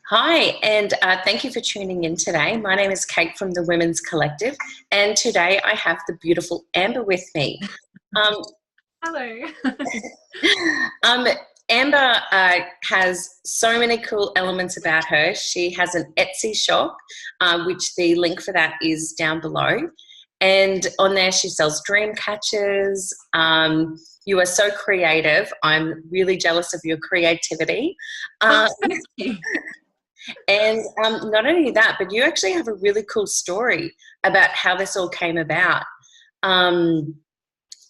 Hi, and thank you for tuning in today. My name is Kate from the Women's Collective, and today I have the beautiful Amber with me. Um, Hello. um, Amber has so many cool elements about her. She has an Etsy shop, which the link for that is down below. And on there, she sells dream catchers. You are so creative. I'm really jealous of your creativity. Thank you. And not only that, but you actually have a really cool story about how this all came about. Um,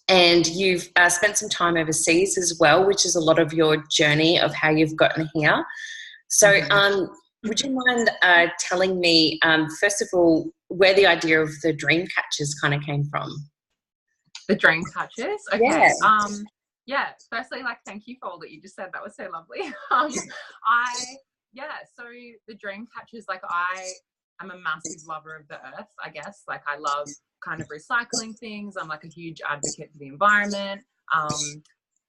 and you've spent some time overseas as well, which is a lot of your journey of how you've gotten here. So would you mind telling me, first of all, where the idea of the dream catchers kind of came from? The dream catchers. Okay. Yeah. Yeah. Firstly, thank you for all that you just said. That was so lovely. So the dream catchers, I am a massive lover of the earth, I guess. I love kind of recycling things. I'm a huge advocate for the environment.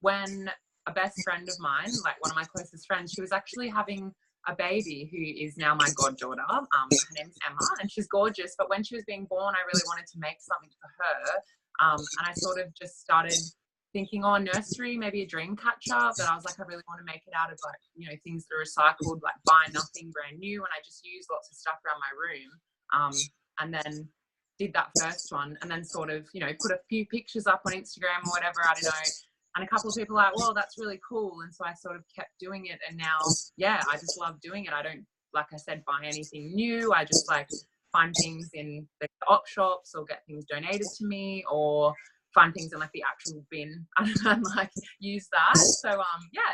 When a best friend of mine, one of my closest friends, she was actually having a baby who is now my goddaughter. Her name's Emma, and she's gorgeous. But when she was being born, I really wanted to make something for her. And I sort of just started thinking, nursery, maybe a dream catcher. But I was I really want to make it out of things that are recycled, buy nothing brand new. And I just used lots of stuff around my room. And then did that first one, and then sort of, put a few pictures up on Instagram or whatever, I don't know. And a couple of people are well, that's really cool. And so I sort of kept doing it. And now, I just love doing it. I don't, like I said, buy anything new. I just find things in the op shops or get things donated to me, or find things in the actual bin and use that. So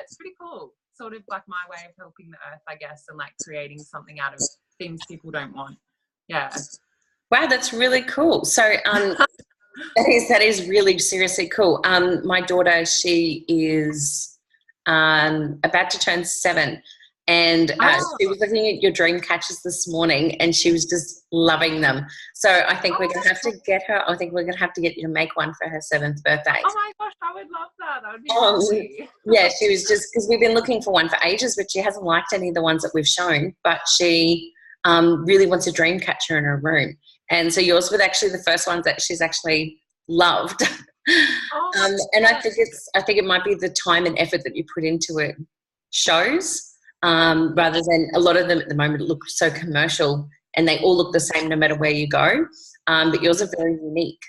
it's pretty cool. Sort of my way of helping the earth, I guess, and creating something out of things people don't want. Yeah. Wow, that's really cool. So that is really seriously cool. My daughter, she is about to turn 7, and she was looking at your dream catchers this morning, and she was just loving them. So I think we're going to have to get her. I think we're going to have to get you to make one for her 7th birthday. Oh my gosh, I would love that. That would be lovely. Yeah, she was just, because we've been looking for one for ages, but she hasn't liked any of the ones that we've shown. But she really wants a dream catcher in her room. And so yours was actually the first ones that she's actually loved. And I think it might be the time and effort that you put into it shows, rather than a lot of them at the moment look so commercial and they all look the same no matter where you go. But yours are very unique.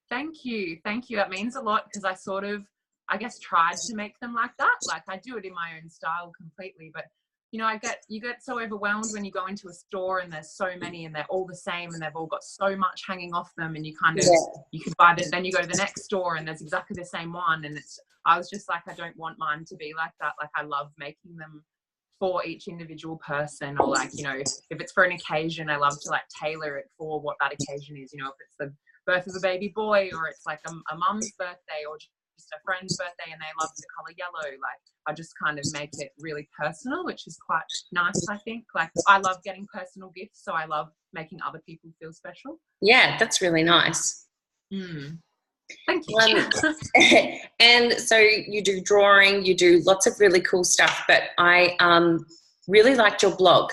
Thank you. That means a lot, because I sort of, I guess, tried to make them like that. I do it in my own style completely, but you get so overwhelmed when you go into a store and there's so many and they're all the same and they've all got so much hanging off them, and you kind of, you could buy them, then you go to the next store and there's exactly the same one. And I was just I don't want mine to be like that. I love making them for each individual person, or if it's for an occasion, I love to tailor it for what that occasion is. If it's the birth of a baby boy, or it's a mum's birthday, or just a friend's birthday and they love the color yellow, I just kind of make it really personal, which is quite nice, I think. I love getting personal gifts, so I love making other people feel special. Yeah, that's really nice. Thank you. And so you do drawing, you do lots of really cool stuff, but I really liked your blog.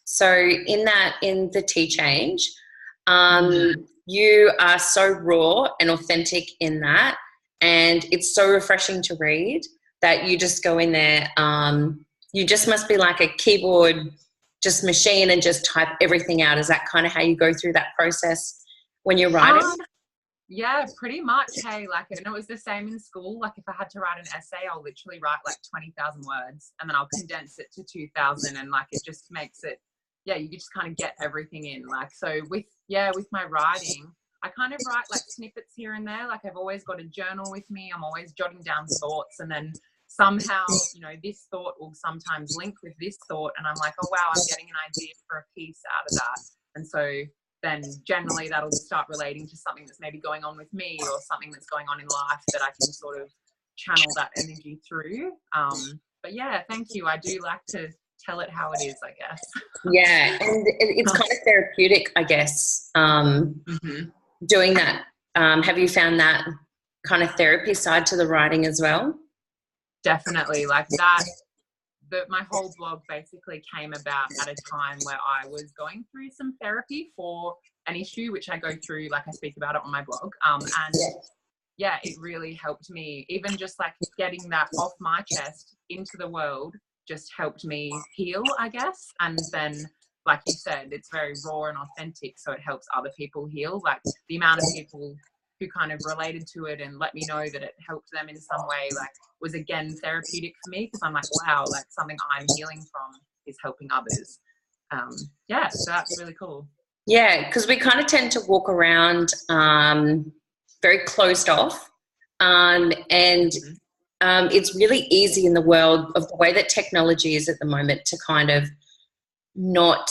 So in the Tea Change, you are so raw and authentic in that, and it's so refreshing to read that you just go in there. You just must be like a keyboard just machine and just type everything out. Is that kind of how you go through that process when you're writing? Yeah, pretty much. Hey, and it was the same in school. If I had to write an essay, I'll literally write 20,000 words, and then I'll condense it to 2,000, and it just makes it, you just kind of get everything in. So with my writing, I kind of write snippets here and there. I've always got a journal with me. I'm always jotting down thoughts, and then somehow, this thought will sometimes link with this thought, and I'm oh wow, I'm getting an idea for a piece out of that. And so then generally that'll start relating to something that's maybe going on with me, or something that's going on in life that I can sort of channel that energy through. But yeah, thank you. I do like to tell it how it is, I guess. Yeah, and it's kind of therapeutic, I guess, doing that. Have you found that kind of therapy side to the writing as well? Definitely. That my whole blog basically came about at a time where I was going through some therapy for an issue, which I go through, like I speak about it on my blog. And yeah, it really helped me. Even just like getting that off my chest into the world just helped me heal, I guess. And then, like you said, it's very raw and authentic, so it helps other people heal. Like the amount of people who kind of related to it and let me know that it helped them in some way, like, was again therapeutic for me, because I'm like, wow, like something I'm healing from is helping others. Yeah, so that's really cool. Yeah, because we kind of tend to walk around very closed off, and it's really easy in the world of the way that technology is at the moment to kind of not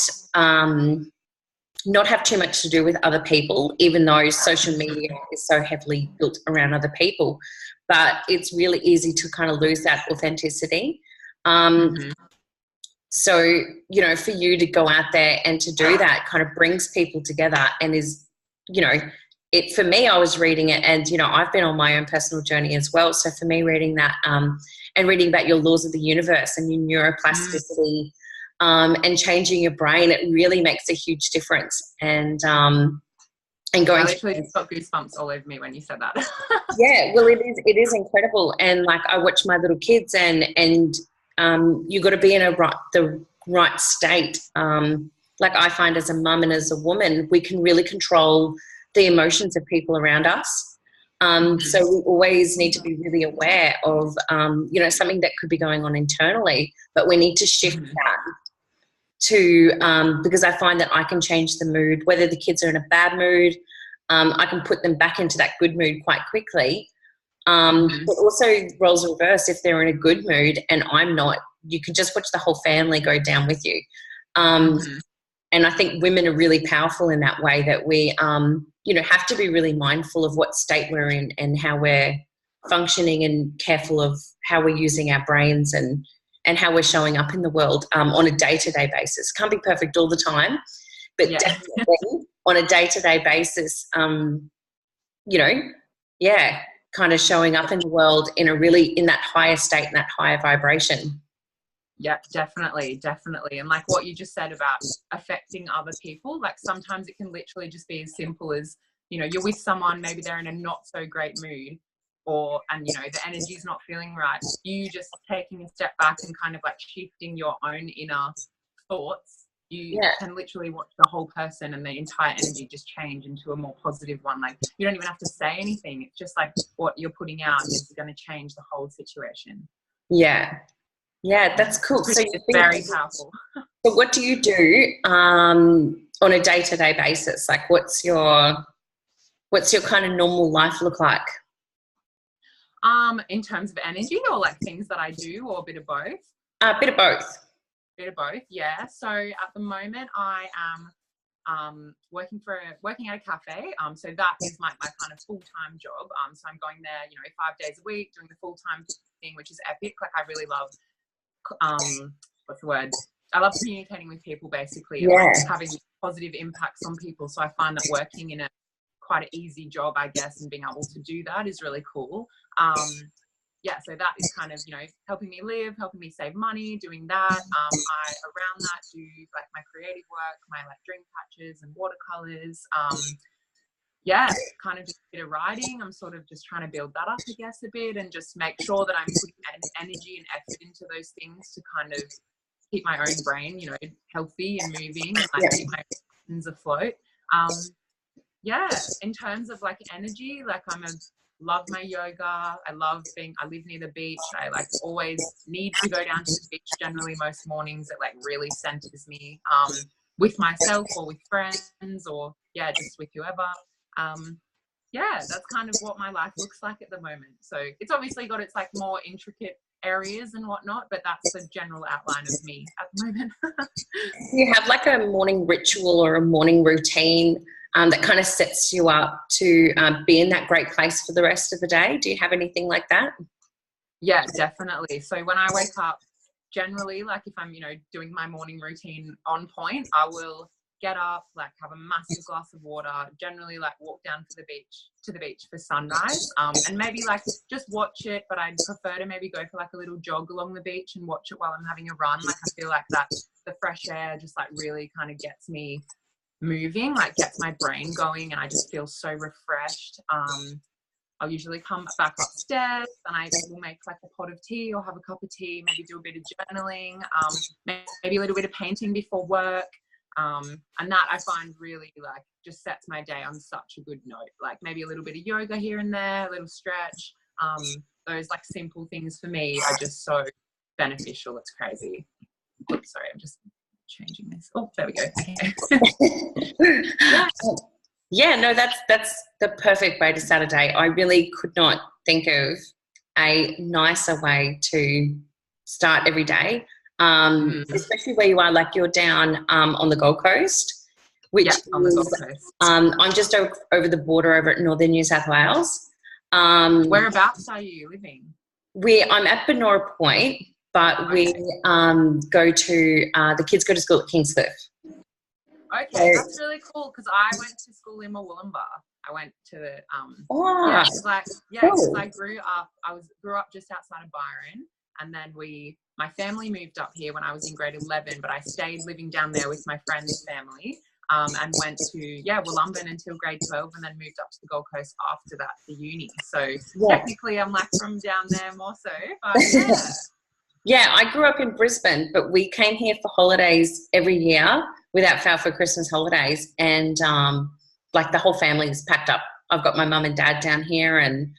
have too much to do with other people, even though social media is so heavily built around other people. But it's really easy to kind of lose that authenticity. So, you know, for you to go out there and to do that kind of brings people together and is, you know, it, for me, I was reading it and, you know, I've been on my own personal journey as well. So for me, reading that and reading about your laws of the universe and your neuroplasticity and changing your brain, it really makes a huge difference. And going I literally just got goosebumps all over me when you said that. Yeah, well, it is incredible. And like I watch my little kids and you got to be in the right state. Like I find as a mum and as a woman, we can really control the emotions of people around us. So we always need to be really aware of, you know, something that could be going on internally, but we need to shift that to, because I find that I can change the mood, whether the kids are in a bad mood, I can put them back into that good mood quite quickly. But also roles reverse, if they're in a good mood and I'm not, you can just watch the whole family go down with you. And I think women are really powerful in that way, that we, you know, have to be really mindful of what state we're in and how we're functioning and careful of how we're using our brains and how we're showing up in the world on a day-to-day basis. Can't be perfect all the time, but definitely on a day-to-day basis, you know, yeah, kind of showing up in the world in that higher state, in that higher vibration. Yeah, definitely. And like what you just said about affecting other people, like sometimes it can literally just be as simple as, you know, you're with someone, maybe they're in a not so great mood, and you know, the energy's not feeling right. You just taking a step back and kind of like shifting your own inner thoughts, you can literally watch the whole person and the entire energy just change into a more positive one. Like you don't even have to say anything. It's just like what you're putting out is going to change the whole situation. Yeah, that's cool. So it's very powerful. So what do you do on a day-to-day basis? Like what's your kind of normal life look like? In terms of energy, or like things that I do, or a bit of both? A bit of both. Yeah. So at the moment I am working at a cafe. So that is my kind of full-time job. So I'm going there, you know, 5 days a week, doing the full-time thing, which is epic. Like I really love what's the word? I love communicating with people basically, and like having positive impacts on people. So I find that working in a quite an easy job, I guess, and being able to do that is really cool. So that is kind of, you know, helping me live, helping me save money, doing that. I around that do like my creative work, my like dreamcatchers and watercolors. Kind of just a bit of writing. I'm sort of just trying to build that up, I guess, a bit, and just make sure that I'm putting energy and effort into those things to kind of keep my own brain, you know, healthy and moving, and like keep my emotions afloat. In terms of like energy, like love my yoga. I live near the beach. I like always need to go down to the beach generally most mornings. It like really centers me with myself or with friends or just with whoever. That's kind of what my life looks like at the moment. So it's obviously got its like more intricate areas and whatnot, but that's the general outline of me at the moment. Do you have like a morning ritual or a morning routine that kind of sets you up to be in that great place for the rest of the day? Do you have anything like that? Yeah, definitely. So when I wake up, generally, like if I'm, you know, doing my morning routine on point, I will get up, like have a massive glass of water, generally like walk down to the beach for sunrise, and maybe like just watch it, but I'd prefer to maybe go for like a little jog along the beach and watch it while I'm having a run. Like I feel like that the fresh air just like really kind of gets me moving, like gets my brain going, and I just feel so refreshed. I'll usually come back upstairs and I will make like a pot of tea or have a cup of tea, maybe do a bit of journaling, maybe a little bit of painting before work. And that I find really like just sets my day on such a good note. Like maybe a little bit of yoga here and there, a little stretch. Those like simple things for me are just so beneficial. It's crazy. Oops, sorry, I'm just changing this. Oh, there we go. Okay. Yeah, no, that's the perfect way to start a day. I really could not think of a nicer way to start every day, especially where you are. Like you're down on the Gold Coast, which on the Gold Coast. I'm just over the border over at northern New South Wales. Whereabouts are you living? I'm at Benora Point, but Okay. we go to the kids go to school at Kingscliff. Okay, that's really cool because I went to school in Murwillumbah. I went to because I grew up just outside of Byron, and then my family moved up here when I was in grade 11, but I stayed living down there with my friend's family, and went to Wollumban until grade 12, and then moved up to the Gold Coast after that for uni. So technically, I'm like from down there more so, but yeah. Yeah, I grew up in Brisbane, but we came here for holidays every year without fail for Christmas holidays, and like the whole family is packed up. I've got my mum and dad down here, and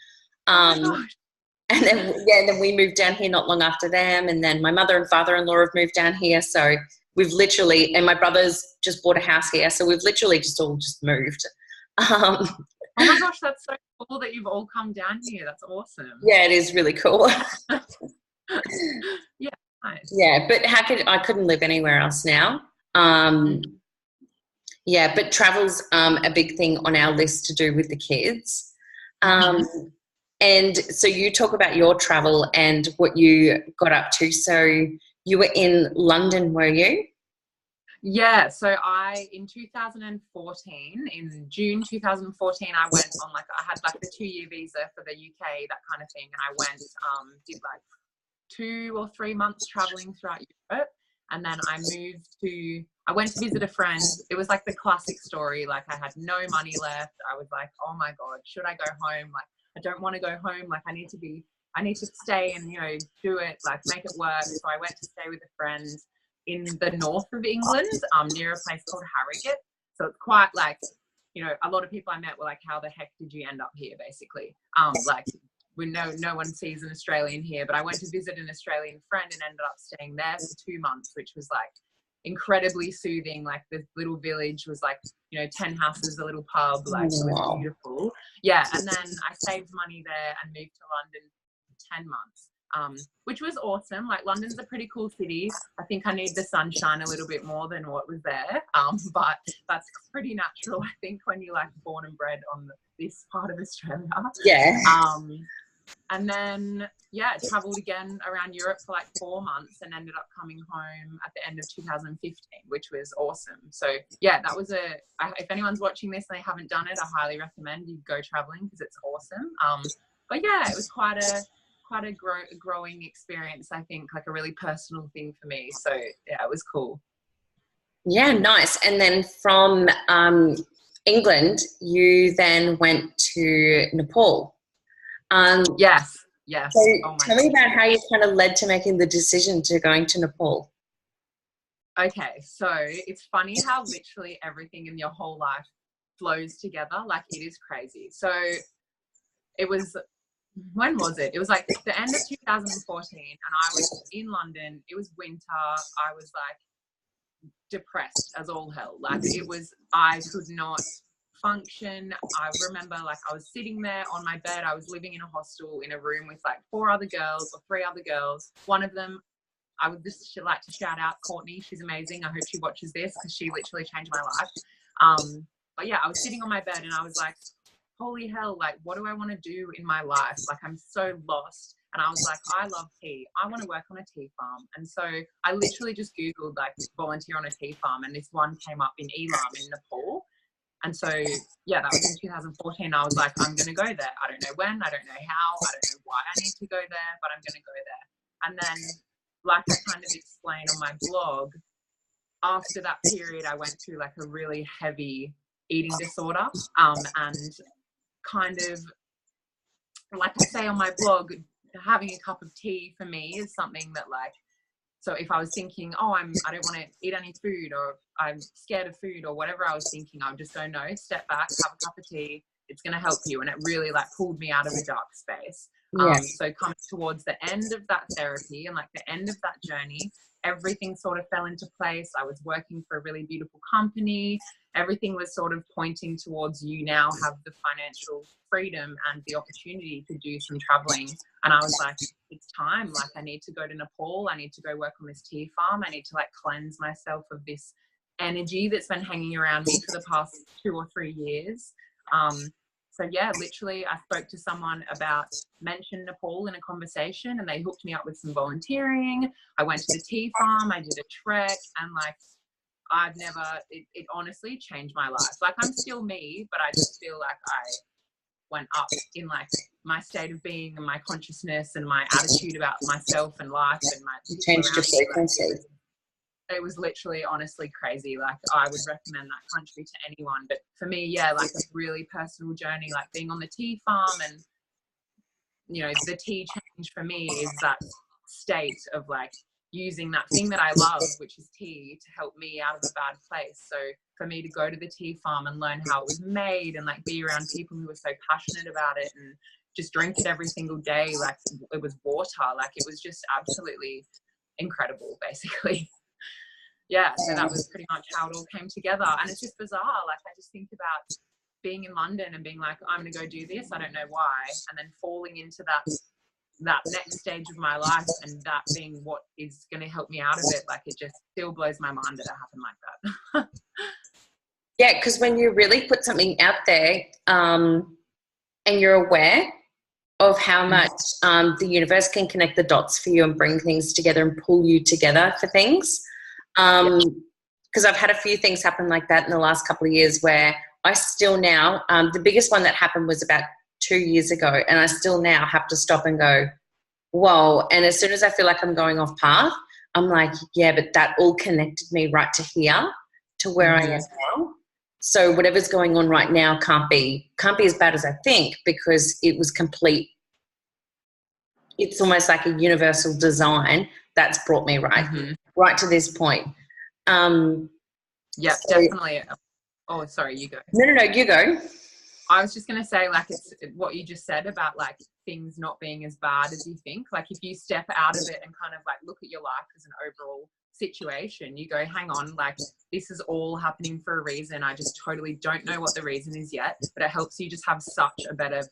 then we moved down here not long after them, and then my mother and father-in-law have moved down here. So we've literally, and my brother's just bought a house here, so we've literally just moved. Oh my gosh, that's so cool that you've all come down here. That's awesome. Yeah, it is really cool. Yeah, nice. Yeah, but I couldn't live anywhere else now. Yeah, but travel's a big thing on our list to do with the kids. And so you talk about your travel and what you got up to. So you were in London, were you? Yeah, so in 2014, in June 2014, I went on I had like the 2-year visa for the UK, that kind of thing, and I went, did like 2 or 3 months traveling throughout Europe, and then I went to visit a friend. It was like the classic story, like I had no money left. I was like, oh my God, should I go home? Like, I don't want to go home. Like, I need to stay and, do it, like make it work. So I went to stay with a friend in the north of England, near a place called Harrogate. So it's quite like, a lot of people I met were like, how the heck did you end up here, basically? Like, no one sees an Australian here, but I went to visit an Australian friend and ended up staying there for 2 months, which was like incredibly soothing. Like the little village was like, 10 houses, a little pub, like it was beautiful. Yeah, and then I saved money there and moved to London for 10 months, which was awesome. Like London's a pretty cool city. I think I need the sunshine a little bit more than what was there, but that's pretty natural, I think, when you're like born and bred on this part of Australia. Yeah. And then, travelled again around Europe for like 4 months and ended up coming home at the end of 2015, which was awesome. So, that was if anyone's watching this and they haven't done it, I highly recommend you go travelling because it's awesome. But it was quite a growing experience, I think, like a really personal thing for me. So, it was cool. Yeah, nice. And then from England, you then went to Nepal. Yes. So tell me about how you kind of led to making the decision to going to Nepal. Okay, so it's funny how literally everything in your whole life flows together. Like, it is crazy. So it was, when was it? It was like the end of 2014, and I was in London. It was winter. I was like depressed as all hell. Like, I could not function. I remember like I was sitting there on my bed. I was living in a hostel in a room with like 4 other girls or 3 other girls. One of them, I would just like to shout out Courtney. She's amazing. I hope she watches this because she literally changed my life. But I was sitting on my bed and I was like, holy hell, like, what do I want to do in my life? Like, I'm so lost. And I was like, I love tea. I want to work on a tea farm. And so I literally just Googled like volunteer on a tea farm, and this one came up in Elam in Nepal. And so, yeah, that was in 2014. I was like, I'm going to go there. I don't know when, I don't know how, I don't know why I need to go there, but I'm going to go there. And then, like I kind of explained on my blog, after that period, I went through like a really heavy eating disorder. And kind of, like I say on my blog, having a cup of tea for me is something that like, so if I was thinking, oh, I don't want to eat any food, or I'm scared of food, or whatever I was thinking, I would just go, no, step back, have a cup of tea. It's going to help you. And it really like pulled me out of a dark space. So coming towards the end of that therapy and like the end of that journey, everything sort of fell into place. I was working for a really beautiful company. Everything was sort of pointing towards, you now have the financial freedom and the opportunity to do some traveling. And I was like, it's time. Like, I need to go to Nepal. I need to go work on this tea farm. I need to like cleanse myself of this energy that's been hanging around me for the past 2 or 3 years. So yeah, literally I spoke to someone about, mentioned Nepal in a conversation, and they hooked me up with some volunteering. I went to the tea farm, I did a trek, and like, I've never, it honestly changed my life. Like, I'm still me, but I just feel like I went up in like my state of being and my consciousness and my attitude about myself and life and my You changed your frequency. It was literally honestly crazy. Like, I would recommend that country to anyone. But for me, yeah, like a really personal journey, like being on the tea farm, and, you know, the tea change for me is that state of like using that thing that I love, which is tea, to help me out of a bad place. So for me to go to the tea farm and learn how it was made, and like be around people who were so passionate about it, and just drink it every single day, like it was water, like it was just absolutely incredible, basically. Yeah, so that was pretty much how it all came together. And it's just bizarre. Like, I just think about being in London and being like, I'm going to go do this, I don't know why, and then falling into that next stage of my life, and that being what is going to help me out of it. Like, it just still blows my mind that it happened like that. Yeah, because when you really put something out there, and you're aware of how much the universe can connect the dots for you and bring things together and pull you together for things. Because I've had a few things happen like that in the last couple of years, where I still now, the biggest one that happened was about 2 years ago, and I still now have to stop and go, whoa. And as soon as I feel like I'm going off path, I'm like, yeah, but that all connected me right to here, to where I am now. So whatever's going on right now can't be as bad as I think, because it was complete. It's almost like a universal design that's brought me right to this point. Yeah, so, definitely. Oh, sorry, you go. No, you go. I was just going to say, like, it's what you just said about like things not being as bad as you think. Like, if you step out of it and kind of like look at your life as an overall situation, you go, hang on, like, this is all happening for a reason. I just totally don't know what the reason is yet, but it helps you just have such a better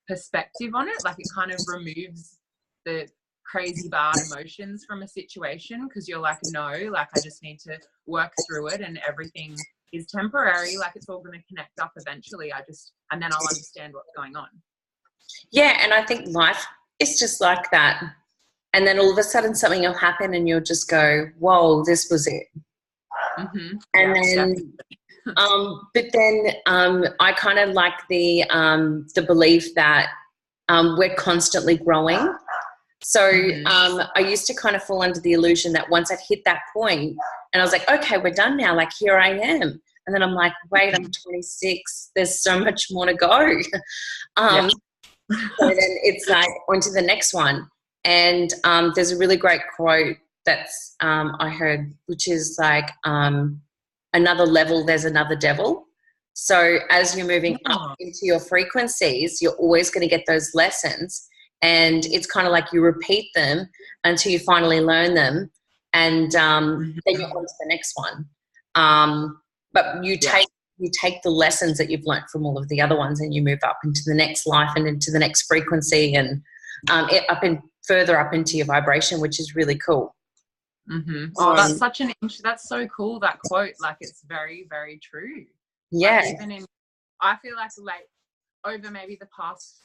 perspective on it. Like, it kind of removes the crazy bad emotions from a situation, because you're like, no, like, I just need to work through it, and everything is temporary. Like, it's all going to connect up eventually. And then I'll understand what's going on. Yeah, and I think life is just like that. And then all of a sudden something will happen, and you'll just go, whoa, this was it. And then, but then I kind of like the belief that we're constantly growing. So I used to kind of fall under the illusion that once I'd hit that point and I was like, okay, we're done now. Like, here I am. And then I'm like, wait, I'm 26. There's so much more to go. So then it's like on to the next one. And there's a really great quote that's I heard, which is like, another level, there's another devil. So as you're moving up into your frequencies, you're always going to get those lessons. And it's kind of like you repeat them until you finally learn them. And then you're on to the next one. But you take the lessons that you've learned from all of the other ones, and you move up into the next life and into the next frequency, and further up into your vibration, which is really cool. Oh, that's so cool, that quote. Like, it's very, very true. Yeah. Like, I feel like over maybe the past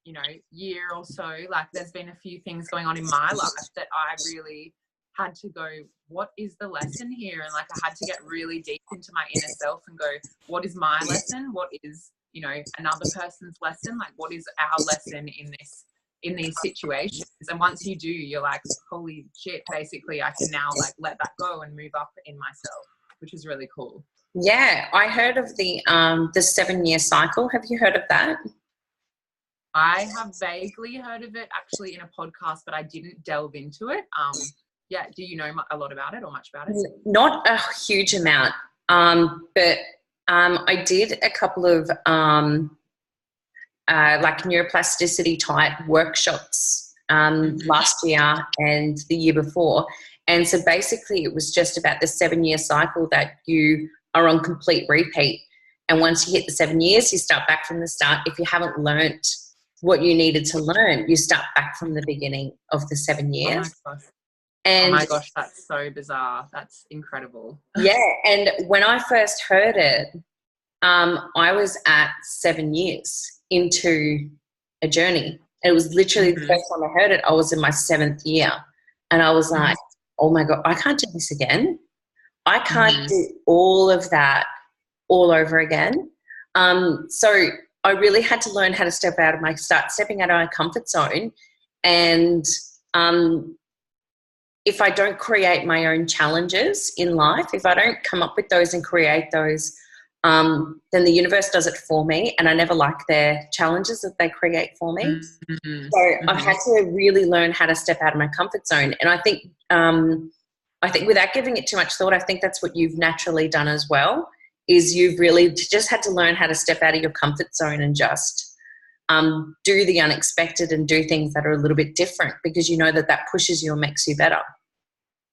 you know, year or so, like there's been a few things going on in my life that I really had to go, what is the lesson here? And like I had to get really deep into my inner self and go, what is my lesson? What is, you know, another person's lesson? Like what is our lesson in these situations? And once you do, you're like, holy shit, basically I can now like let that go and move up in myself, which is really cool. Yeah, I heard of the 7-year cycle. Have you heard of that? I have vaguely heard of it actually in a podcast, but I didn't delve into it. Yeah, do you know a lot about it or much about it? Not a huge amount, but I did a couple of like neuroplasticity type workshops last year and the year before. And so basically it was just about the 7-year cycle that you are on complete repeat. And once you hit the 7 years, you start back from the start. If you haven't learnt what you needed to learn, you start back from the beginning of the 7 years. Oh my gosh. And oh my gosh, that's so bizarre. That's incredible. Yeah, and when I first heard it, I was at 7 years into a journey. It was literally the first time I heard it, I was in my 7th year. And I was like, oh my God, I can't do this again. I can't do all of that all over again. So I really had to learn how to start stepping out of my comfort zone. And if I don't create my own challenges in life, if I don't come up with those and create those, then the universe does it for me, and I never like their challenges that they create for me. So I've had to really learn how to step out of my comfort zone. And I think without giving it too much thought, I think that's what you've naturally done as well, is you've really just had to learn how to step out of your comfort zone and just do the unexpected and do things that are a little bit different, because you know that pushes you and makes you better.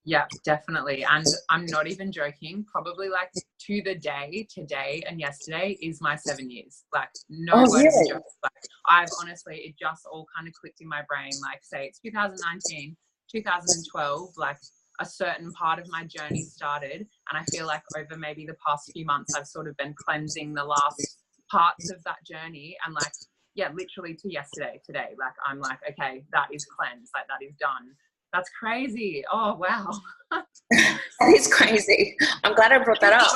Yeah, definitely. And I'm not even joking. Probably like to the day, today and yesterday is my 7 years. Like no word of a joke. Like I've honestly, it just all kind of clicked in my brain. Like say it's 2019, 2012, like a certain part of my journey started. And I feel like over maybe the past few months, I've sort of been cleansing the last parts of that journey. And like, yeah, literally to yesterday, today, like I'm like, okay, that is cleansed. Like that is done. That's crazy. Oh, wow. That is crazy. I'm glad I brought that up.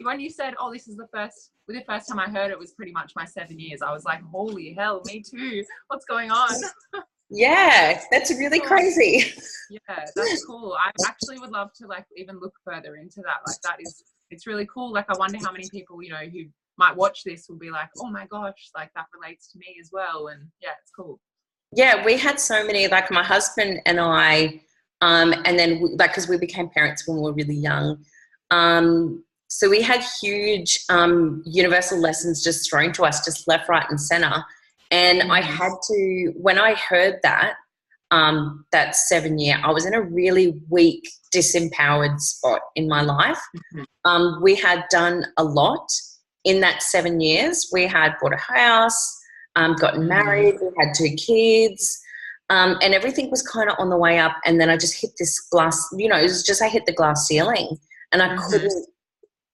When you said, oh, this is the first time I heard it was pretty much my 7 years, I was like, holy hell, me too. What's going on? Yeah, that's really crazy. Yeah, that's cool. I actually would love to like even look further into that. Like it's really cool. Like I wonder how many people, you know, who might watch this will be like, oh my gosh, like that relates to me as well. And yeah, it's cool. Yeah, we had so many, like my husband and I, and then like because we became parents when we were really young. So we had huge universal lessons just thrown to us, just left, right and center. And I had to, when I heard that 7 year, I was in a really weak, disempowered spot in my life. We had done a lot in that 7 years. We had bought a house, gotten married, we had 2 kids, and everything was kind of on the way up. And then I just hit this glass, you know, it was just I hit the glass ceiling and I couldn't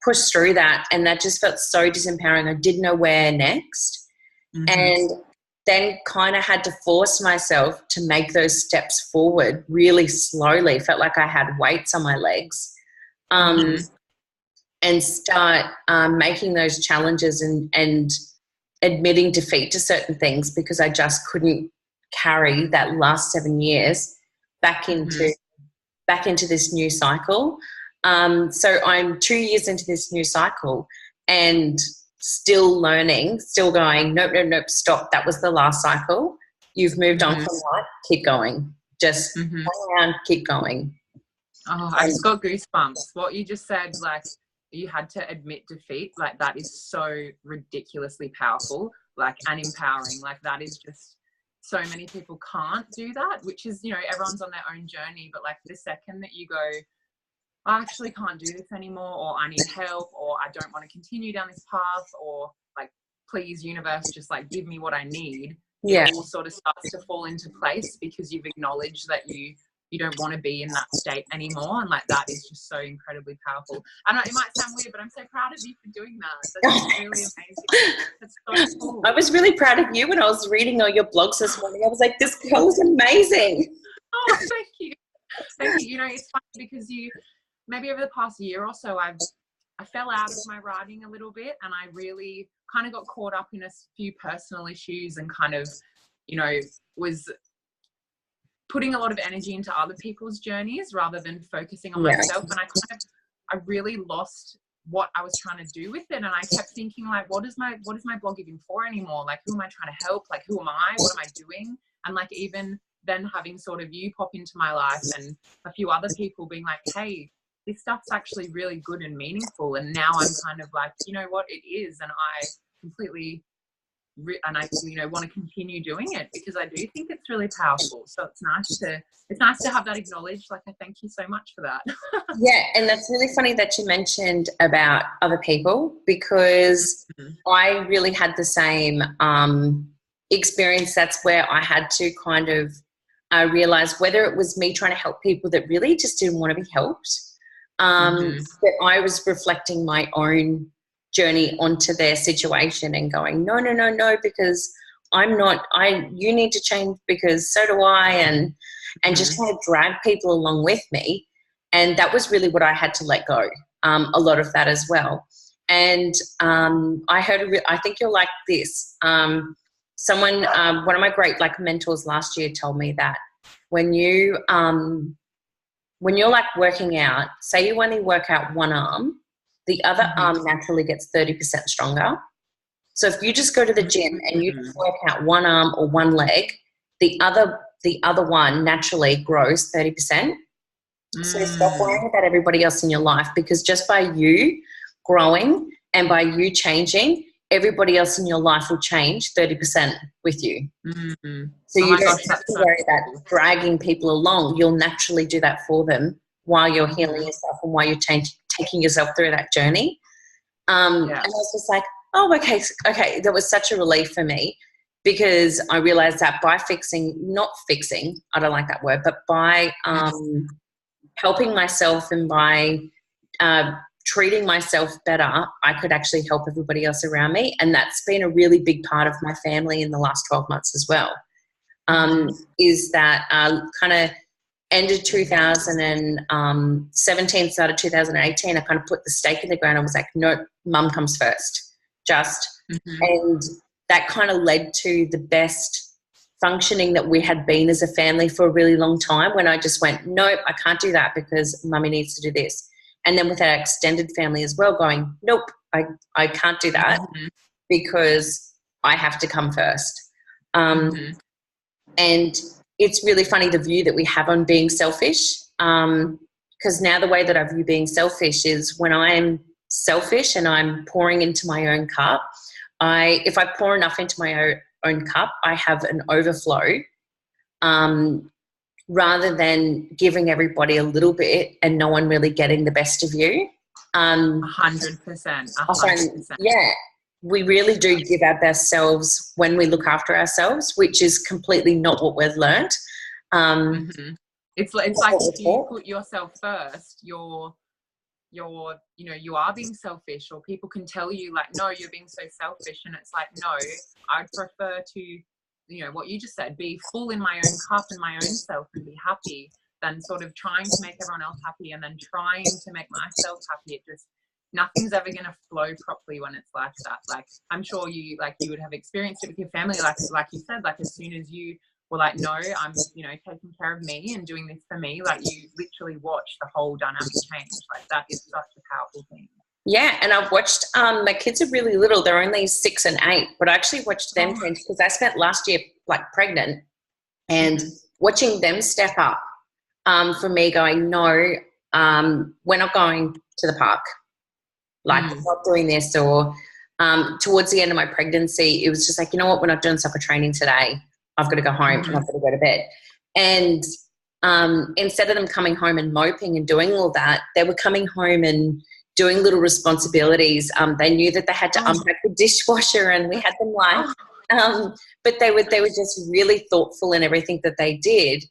push through that. And that just felt so disempowering. I didn't know where next. And then kind of had to force myself to make those steps forward really slowly. Felt like I had weights on my legs. And start making those challenges and admitting defeat to certain things, because I just couldn't carry that last 7 years back into this new cycle. So I'm 2 years into this new cycle and still learning, still going, nope, stop. That was the last cycle. You've moved on from that. Keep going. Just hang around, keep going. Oh, I just got goosebumps. What you just said, like, you had to admit defeat, like that is so ridiculously powerful, like, and empowering. Like that is just, so many people can't do that, which is, you know, everyone's on their own journey, but like the second that you go, I actually can't do this anymore, or I need help, or I don't want to continue down this path, or like, please universe, just like give me what I need. It all sort of starts to fall into place because you've acknowledged that you you don't want to be in that state anymore. And like, that is just so incredibly powerful. I know it might sound weird, but I'm so proud of you for doing that. That's really amazing. That's so cool. I was really proud of you when I was reading all your blogs this morning. I was like, this girl is amazing. Oh, thank you. Thank you. You know, it's funny because maybe over the past year or so, I fell out of my writing a little bit, and I really kind of got caught up in a few personal issues and kind of, you know, was putting a lot of energy into other people's journeys rather than focusing on myself. And I really lost what I was trying to do with it. And I kept thinking, like, what is my blog even for anymore? Like, who am I trying to help? Like, who am I? What am I doing? And like, even then having sort of you pop into my life and a few other people being like, hey, this stuff's actually really good and meaningful. And now I'm kind of like, you know what, it is. And I completely, you know, want to continue doing it because I do think it's really powerful. So it's nice to have that acknowledged. Like, I thank you so much for that. Yeah. And that's really funny that you mentioned about other people, because I really had the same experience. That's where I had to kind of realize whether it was me trying to help people that really just didn't want to be helped. That I was reflecting my own journey onto their situation and going, no, because you need to change because so do I, and just trying to drag people along with me. And that was really what I had to let go, a lot of that as well. And I think you'll like this. Someone, one of my great like mentors last year told me that when you're like working out, say you only work out one arm, the other arm naturally gets 30% stronger. So if you just go to the gym and you just work out one arm or one leg, the other one naturally grows 30%. So stop worrying about everybody else in your life, because just by you growing and by you changing, everybody else in your life will change 30% with you. So you don't have to worry about dragging people along. You'll naturally do that for them while you're healing yourself and while you're taking yourself through that journey. And I was just like, oh, okay. That was such a relief for me, because I realized that by not fixing, I don't like that word, but by helping myself and by treating myself better, I could actually help everybody else around me. And that's been a really big part of my family in the last 12 months as well, is that kind of ended 2017, started 2018, I kind of put the stake in the ground and was like, no, mum comes first, and that kind of led to the best functioning that we had been as a family for a really long time, when I just went, nope, I can't do that because mummy needs to do this. And then with our extended family as well, going, nope, I can't do that because I have to come first. And it's really funny, the view that we have on being selfish, because now the way that I view being selfish is when I'm selfish and I'm pouring into my own cup, if I pour enough into my own cup, I have an overflow, rather than giving everybody a little bit and no one really getting the best of you. 100%. Yeah, we really do give our best selves when we look after ourselves, which is completely not what we've learned. It's like if you put yourself first, you are being selfish, or people can tell you like, no, you're being so selfish, and it's like, no, I'd prefer to, you know, what you just said, be full in my own cup and my own self and be happy, than sort of trying to make everyone else happy and then trying to make myself happy. It just, nothing's ever going to flow properly when it's like that. Like, I'm sure you would have experienced it with your family, like you said, like as soon as you were like, no, I'm, you know, taking care of me and doing this for me, like you literally watch the whole dynamic change. Like, that is such a powerful thing. Yeah, and I've watched, my kids are really little. They're only 6 and 8, but I actually watched them change, because I spent last year like pregnant, and watching them step up, for me going, no, we're not going to the park. Like, we're not doing this. Or towards the end of my pregnancy, it was just like, you know what, we're not doing soccer training today. I've got to go home and I've got to go to bed. And instead of them coming home and moping and doing all that, they were coming home and doing little responsibilities. They knew that they had to unpack the dishwasher, and we had them like, but they were just really thoughtful in everything that they did.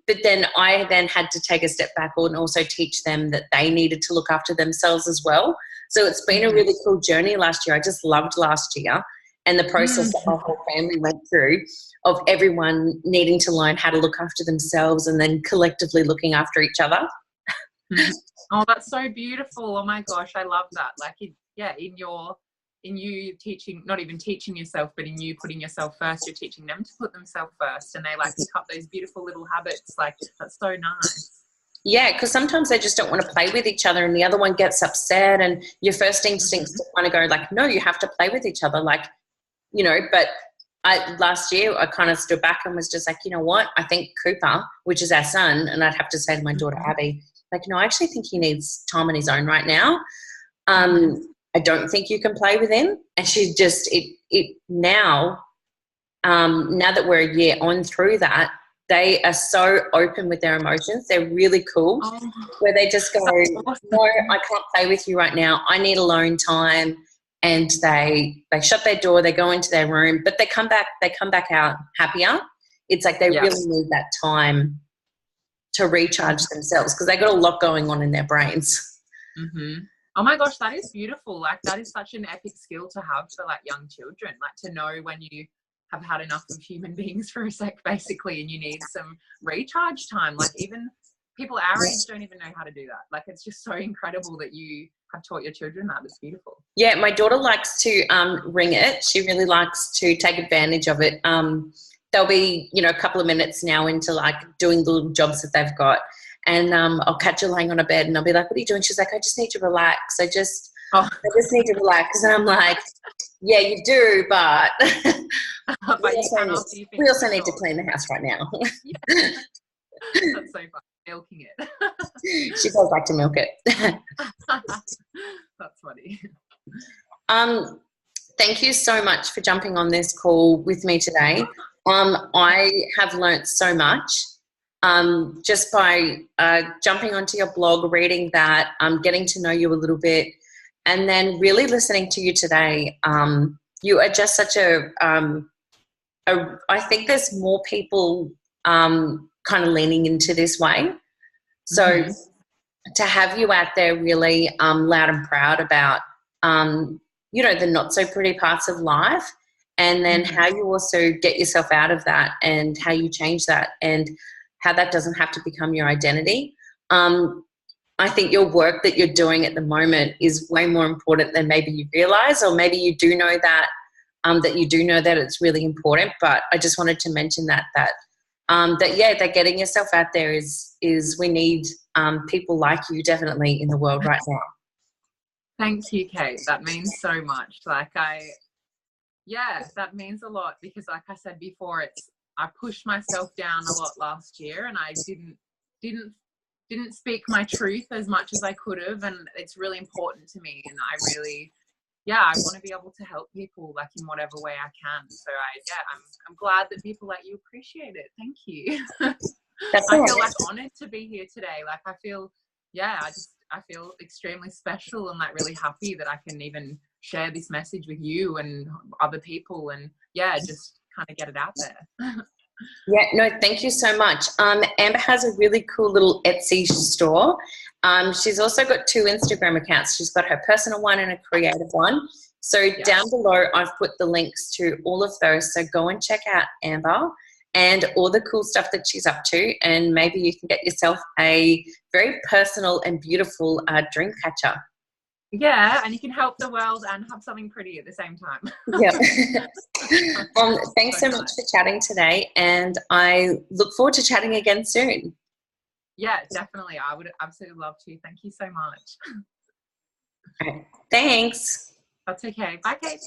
But then I then had to take a step back and also teach them that they needed to look after themselves as well. So it's been a really cool journey last year. I just loved last year and the process that my whole family went through of everyone needing to learn how to look after themselves and then collectively looking after each other. Oh, that's so beautiful. Oh my gosh, I love that. Like, in you teaching, not even teaching yourself, but in you putting yourself first, you're teaching them to put themselves first, and they like pick up those beautiful little habits. Like, that's so nice. Yeah, because sometimes they just don't want to play with each other and the other one gets upset and your first instinct is to kind of go like, no, you have to play with each other. Like, you know, but last year I kind of stood back and was just like, you know what, I think Cooper, which is our son, and I'd have to say to my daughter Abby, like, no, I actually think he needs time on his own right now. I don't think you can play with him. And she just, now that we're a year on through that, they are so open with their emotions. They're really cool, where they just go, no, I can't play with you right now. I need alone time. And they shut their door, they go into their room, but they come back out happier. It's like they really need that time to recharge themselves because they got a lot going on in their brains. Oh my gosh, that is beautiful. Like, that is such an epic skill to have for like young children, like to know when you have had enough of human beings for a sec, basically, and you need some recharge time. Like, even people our age don't even know how to do that. Like, it's just so incredible that you have taught your children that. It's beautiful. Yeah, my daughter likes to ring it. She really likes to take advantage of it. They'll be, you know, a couple of minutes now into like doing the little jobs that they've got. And I'll catch her lying on a bed and I'll be like, what are you doing? She's like, I just need to relax. I just need to relax. And I'm like, yeah, you do, but, we also need to clean the house right now. That's so fun. Milking it. She does like to milk it. That's funny. Thank you so much for jumping on this call with me today. I have learnt so much just by jumping onto your blog, reading that, getting to know you a little bit, and then really listening to you today. You are just such I think there's more people kind of leaning into this way. So to have you out there really loud and proud about, you know, the not so pretty parts of life, and then how you also get yourself out of that and how you change that and how that doesn't have to become your identity. I think your work that you're doing at the moment is way more important than maybe you realize, or maybe you do know that, that you do know that it's really important. But I just wanted to mention that getting yourself out there is we need people like you definitely in the world right now. Thank you, Kate. That means so much. Like, that means a lot, because like I said before, I pushed myself down a lot last year, and I didn't speak my truth as much as I could have, and it's really important to me, and I really, I want to be able to help people like in whatever way I can. So I'm glad that people like you appreciate it. Thank you. I feel like honored to be here today. Like, I feel, I feel extremely special and like really happy that I can even share this message with you and other people, and just kind of get it out there. Yeah, no, thank you so much. Amber has a really cool little Etsy store. She's also got 2 Instagram accounts. She's got her personal one and a creative one. So down below, I've put the links to all of those. So go and check out Amber and all the cool stuff that she's up to, and maybe you can get yourself a very personal and beautiful dream catcher. Yeah, and you can help the world and have something pretty at the same time. Thanks so much for chatting today, and I look forward to chatting again soon. Yeah, definitely. I would absolutely love to. Thank you so much. Okay. Thanks. That's okay. Bye, Kate.